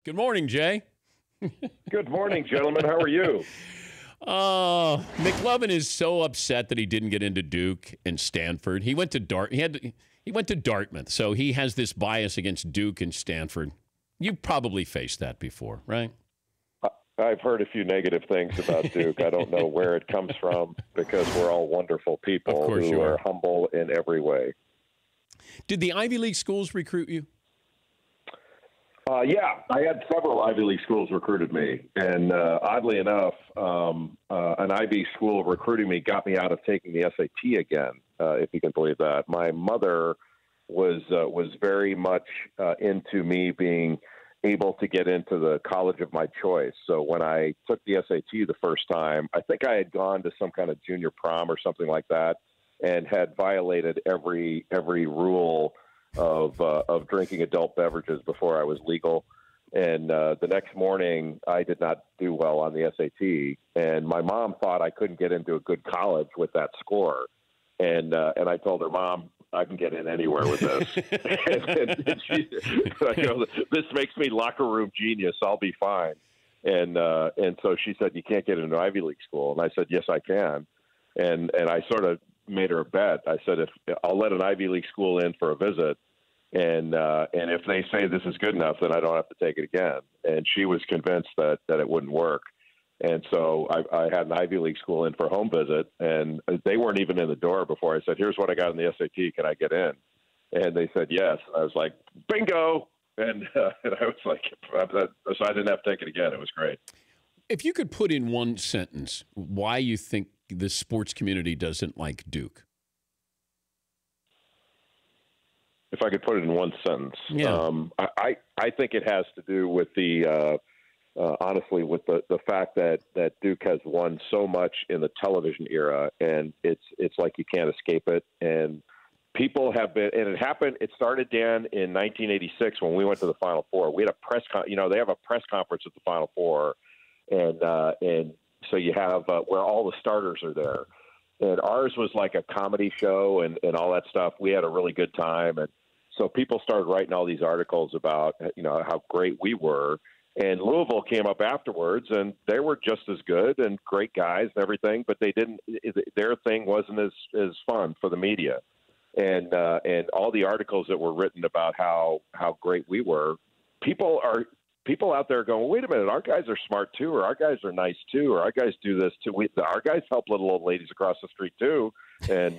Good morning, Jay. Good morning, gentlemen. How are you? McLovin is so upset that he didn't get into Duke and Stanford. He went to he went to Dartmouth, so he has this bias against Duke and Stanford. You probably faced that before, right? I've heard a few negative things about Duke. I don't know where it comes from because we're all wonderful people who are humble in every way. Did the Ivy League schools recruit you? Yeah, I had several Ivy League schools recruited me, and oddly enough, an Ivy school recruiting me got me out of taking the SAT again, if you can believe that. My mother was very much into me being able to get into the college of my choice. So when I took the SAT the first time, I think I had gone to some kind of junior prom or something like that, and had violated every rule of drinking adult beverages before I was legal. And the next morning, I did not do well on the SAT, and my mom thought I couldn't get into a good college with that score. And I told her, Mom, I can get in anywhere with this. and I go, this makes me locker room genius. I'll be fine. And so she said, you can't get into an Ivy League school. And I said, yes, I can. And I sort of made her a bet. I said, if I'll let an Ivy League school in for a visit, and if they say this is good enough, then I don't have to take it again. And she was convinced that it wouldn't work. And so I had an Ivy League school in for a home visit, and they weren't even in the door before I said, here's what I got in the SAT. Can I get in? And they said, yes. I was like, bingo. And I was like, so I didn't have to take it again. It was great. If you could put in one sentence why you think the sports community doesn't like Duke. If I could put it in one sentence, I think it has to do with honestly, with the fact that Duke has won so much in the television era, and it's like you can't escape it. And people have been, and it started, Dan, in 1986 when we went to the Final Four. We had a they have a press conference at the Final Four, and so you have where all the starters are there. And ours was like a comedy show and all that stuff. We had a really good time. And so people started writing all these articles about, how great we were. And Louisville came up afterwards, and they were just as good and great guys and everything, but their thing wasn't as fun for the media. And all the articles that were written about how great we were, people out there going, wait a minute, our guys are smart too, or our guys are nice too, or our guys do this too. Our guys help little old ladies across the street too, and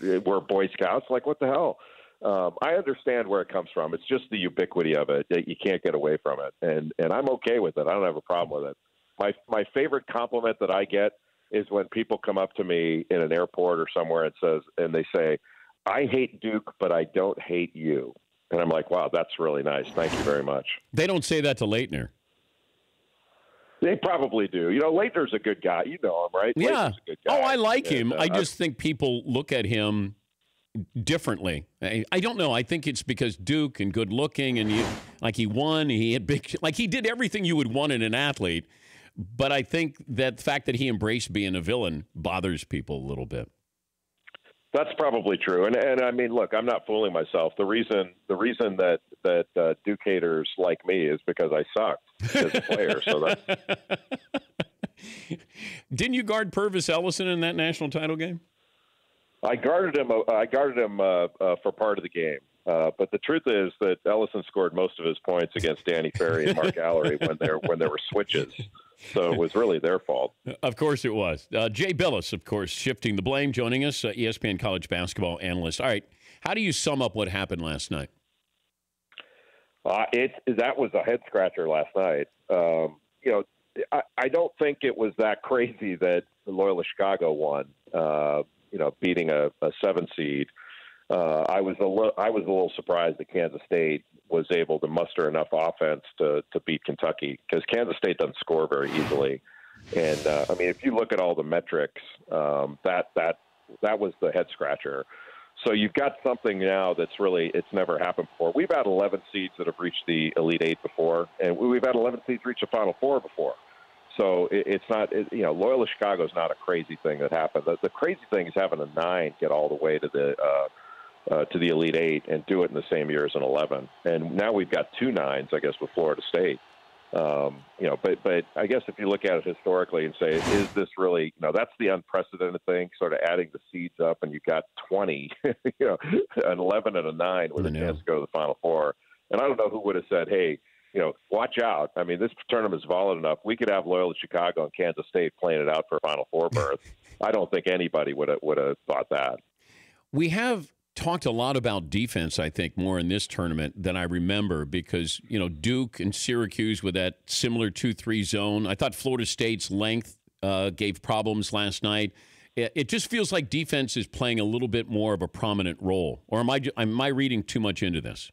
we're Boy Scouts. Like, what the hell? I understand where it comes from. It's just the ubiquity of it. You can't get away from it, and I'm okay with it. I don't have a problem with it. My favorite compliment that I get is when people come up to me in an airport or somewhere and they say, I hate Duke, but I don't hate you. And I'm like, wow, that's really nice. Thank you very much. They don't say that to Leitner. They probably do. Leitner's a good guy. You know him, right? Yeah. Leitner's a good guy. Oh, I like him. I just think people look at him differently. I don't know. I think it's because Duke and good looking and he won. He had he did everything you would want in an athlete. But I think that the fact that he embraced being a villain bothers people a little bit. That's probably true. And I mean, look, I'm not fooling myself. The reason that Duke haters like me is because I sucked as a player. So Didn't you guard Purvis Ellison in that national title game? I guarded him for part of the game. But the truth is that Ellison scored most of his points against Danny Ferry and Mark Allery when there were switches. So it was really their fault. Of course it was. Jay Bilas, of course, shifting the blame, joining us, ESPN college basketball analyst. All right, how do you sum up what happened last night? That was a head scratcher last night. I don't think it was that crazy that Loyola Chicago won. Beating a 7 seed. I was a little surprised that Kansas State was able to muster enough offense to beat Kentucky, because Kansas State doesn't score very easily. And I mean, if you look at all the metrics, that was the head scratcher. So you've got something now it's never happened before. We've had 11 seeds that have reached the Elite Eight before, and we've had 11 seeds reach the Final Four before. So it's not, Loyola Chicago is not a crazy thing that happened. The crazy thing is having a 9 get all the way to to the Elite Eight and do it in the same year as an 11. And now we've got 2 9s, I guess, with Florida State. But I guess if you look at it historically and say, is this really, that's the unprecedented thing, sort of adding the seeds up, and you've got 20, an 11 and a 9 with a chance to go to the Final Four. And I don't know who would have said, hey, watch out. I mean, this tournament's volatile enough. We could have Loyola Chicago and Kansas State playing it out for a Final Four berth. I don't think anybody would have thought that. We have talked a lot about defense, I think, more in this tournament than I remember because, Duke and Syracuse with that similar 2-3 zone. I thought Florida State's length gave problems last night. It just feels like defense is playing a little bit more of a prominent role. Or am I reading too much into this?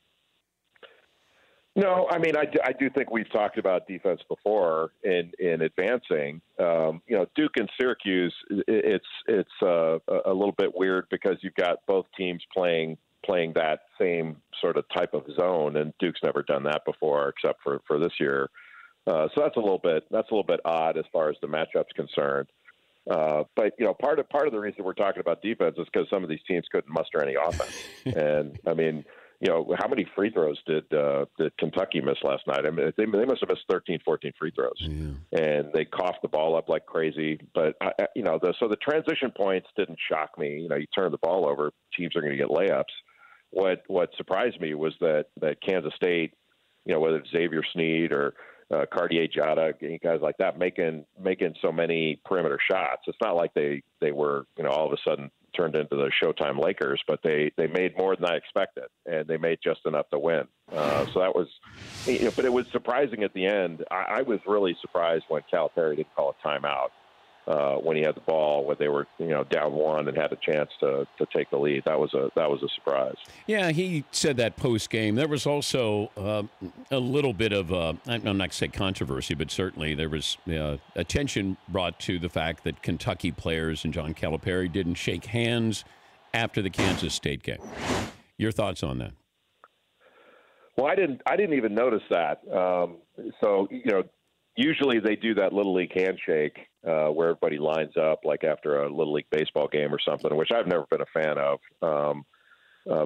No, I mean, I do think we've talked about defense before in advancing. Duke and Syracuse, it's a little bit weird because you've got both teams playing that same sort of type of zone, and Duke's never done that before except for this year. So that's a little bit odd as far as the matchup's concerned. But part of the reason we're talking about defense is because some of these teams couldn't muster any offense, and I mean. How many free throws did Kentucky miss last night? I mean, they must have missed 13, 14 free throws, and they coughed the ball up like crazy. But so the transition points didn't shock me. You turn the ball over, teams are going to get layups. What surprised me was that Kansas State, whether it's Xavier Sneed or Cartier Jada, guys like that, making so many perimeter shots. It's not like they were all of a sudden turned into the Showtime Lakers, but they made more than I expected, and they made just enough to win. So that was, but it was surprising at the end. I was really surprised when Calipari didn't call a timeout when he had the ball, when they were down 1 and had a chance to take the lead. That was a surprise. Yeah, he said that post game. There was also a little bit of I'm not going to say controversy, but certainly there was attention brought to the fact that Kentucky players and John Calipari didn't shake hands after the Kansas State game. Your thoughts on that? Well, I didn't even notice that. So usually they do that Little League handshake where everybody lines up, like after a Little League baseball game or something, which I've never been a fan of.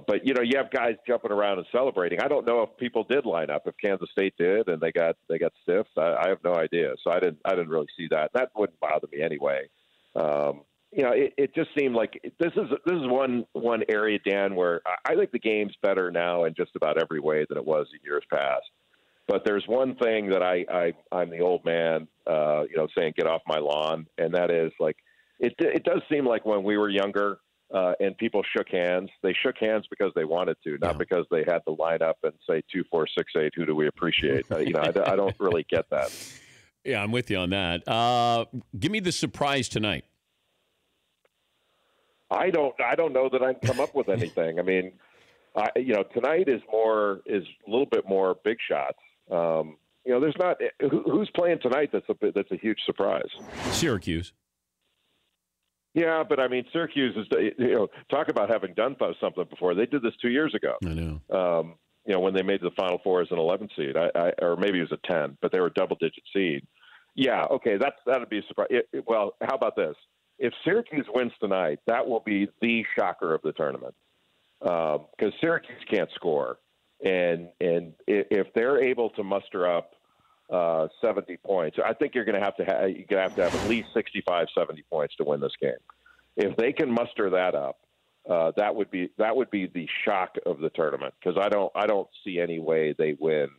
But you have guys jumping around and celebrating. I don't know if people did line up. If Kansas State did and they got stiffed, I have no idea. So I didn't really see that. That wouldn't bother me anyway. It just seemed like this is one area, Dan, where I think the game's better now in just about every way than it was in years past. But there's one thing that I'm the old man, saying get off my lawn, and that is like it does seem like when we were younger and people shook hands, they shook hands because they wanted to, not because they had to line up and say 2, 4, 6, 8. Who do we appreciate? I don't really get that. Yeah, I'm with you on that. Give me the surprise tonight. I don't know that I can come up with anything. I mean, tonight is a little bit more big shots. There's not who's playing tonight. That's a huge surprise. Syracuse. Yeah, but I mean, Syracuse is talk about having done something before. They did this 2 years ago. I know. When they made the Final Four as an 11 seed, or maybe it was a 10, but they were a double-digit seed. Yeah, okay, that'd be a surprise. Well, how about this? If Syracuse wins tonight, that will be the shocker of the tournament because Syracuse can't score. And if they're able to muster up 70 points, I think you're going to have to have at least 65, 70 points to win this game. If they can muster that up, that would be the shock of the tournament because I don't see any way they win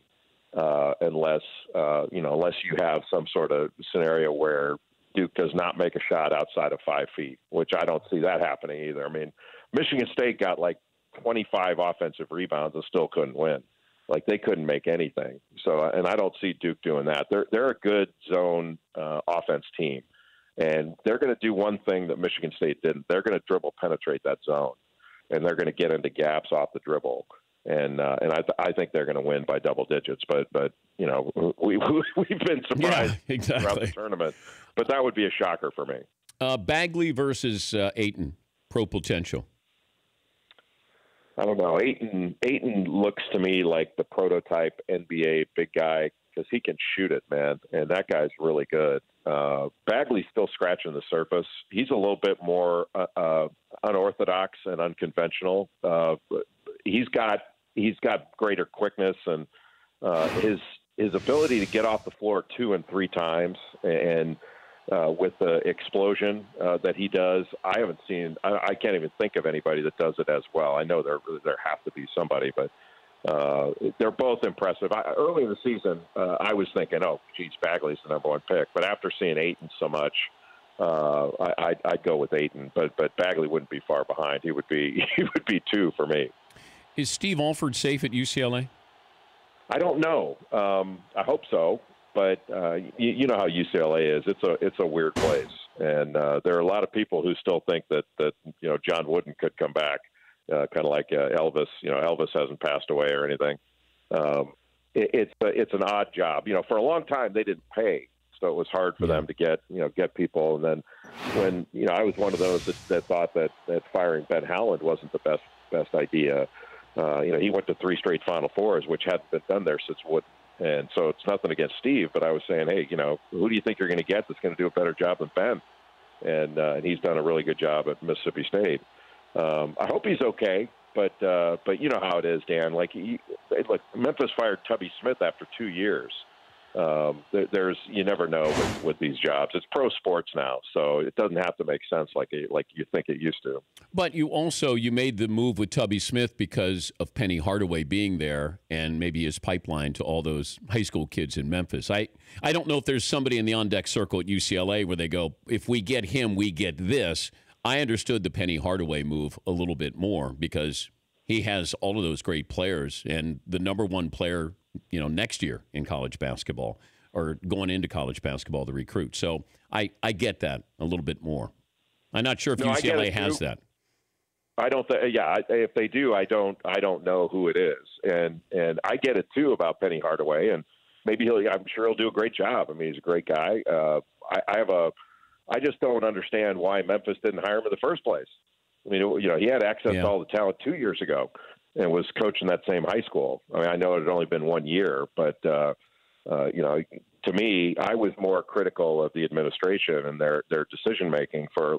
unless you have some sort of scenario where Duke does not make a shot outside of 5 feet, which I don't see that happening either. I mean, Michigan State got like 25 offensive rebounds and still couldn't win. Like they couldn't make anything. So, and I don't see Duke doing that. They're a good zone offense team, and they're going to do one thing that Michigan State didn't. They're going to dribble penetrate that zone, and they're going to get into gaps off the dribble. And I think they're going to win by double digits. But we've been surprised throughout the tournament. But that would be a shocker for me. Bagley versus Ayton, pro potential. I don't know. Ayton looks to me like the prototype NBA big guy because he can shoot it, man. And that guy's really good. Bagley's still scratching the surface. He's a little bit more, I unorthodox and unconventional. He's got greater quickness, and his ability to get off the floor 2 and 3 times, and with the explosion that he does, I haven't seen. I can't even think of anybody that does it as well. I know there has to be somebody, but they're both impressive. Early in the season, I was thinking, oh, geez, Bagley's the number 1 pick. But after seeing Ayton so much, I'd go with Ayton. But Bagley wouldn't be far behind. He would be 2 for me. Is Steve Alford safe at UCLA? I don't know. I hope so. But you know how UCLA is. It's a weird place, and there are a lot of people who still think that John Wooden could come back. Kind of like Elvis. Elvis hasn't passed away or anything. It's an odd job. For a long time they didn't pay, so it was hard for them to get people. And then when I was one of those that thought that firing Ben Howland wasn't the best idea. He went to 3 straight Final Fours, which hadn't been done there since Wooden. And so it's nothing against Steve, but I was saying, hey, who do you think you're going to get that's going to do a better job than Ben? And he's done a really good job at Mississippi State. I hope he's okay, but you know how it is, Dan. Like Memphis fired Tubby Smith after 2 years. You never know with these jobs. It's pro sports now, so it doesn't have to make sense like you think it used to. But you made the move with Tubby Smith because of Penny Hardaway being there and maybe his pipeline to all those high school kids in Memphis. I don't know if there's somebody in the on-deck circle at UCLA where they go, if we get him, we get this. I understood the Penny Hardaway move a little bit more because he has all of those great players and the number 1 player, next year in college basketball or going into college basketball, the recruit. So I get that a little bit more. I'm not sure if UCLA has that. I don't think. Yeah, if they do, I don't know who it is, and I get it too about Penny Hardaway, and maybe I'm sure he'll do a great job. I mean, he's a great guy. I just don't understand why Memphis didn't hire him in the first place. I mean, he had access to all the talent 2 years ago and was coaching that same high school. I mean, I know it had only been 1 year, but to me, I was more critical of the administration and their decision making for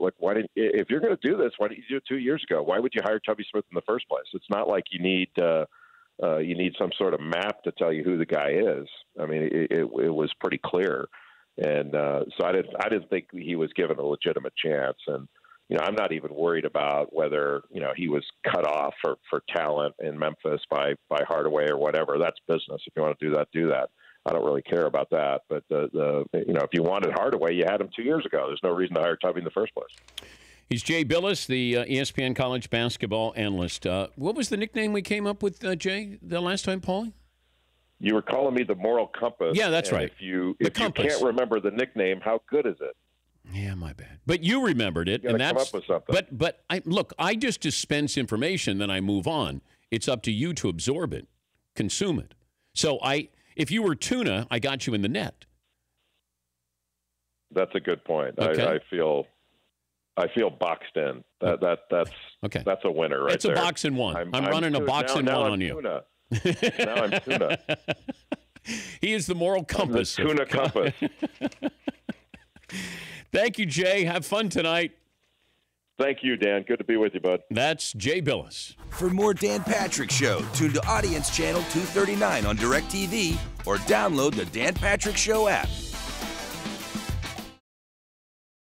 if you're going to do this, why didn't you do it 2 years ago? Why would you hire Tubby Smith in the first place? It's not like you need some sort of map to tell you who the guy is. I mean, it was pretty clear, and so I didn't think he was given a legitimate chance. And I'm not even worried about whether he was cut off for talent in Memphis by Hardaway or whatever. That's business. If you want to do that, do that. I don't really care about that. But if you wanted Hardaway, you had him 2 years ago. There's no reason to hire Tubby in the first place. He's Jay Bilas, the ESPN college basketball analyst. What was the nickname we came up with, Jay, the last time, Paulie? You were calling me the moral compass. Yeah, that's right. If you can't remember the nickname, how good is it? Yeah, my bad. But you remembered it, and that's come up with something. But I just dispense information, then I move on. It's up to you to absorb it, consume it. So if you were tuna, I got you in the net. That's a good point. Okay. I feel boxed in. That's okay. That's a winner right there. It's a box and one. I'm running a box and one on you. Tuna. Now I'm tuna. He is the moral compass. The tuna compass. Thank you, Jay. Have fun tonight. Thank you, Dan. Good to be with you, bud. That's Jay Bilas. For more Dan Patrick Show, tune to Audience Channel 239 on DirecTV or download the Dan Patrick Show app.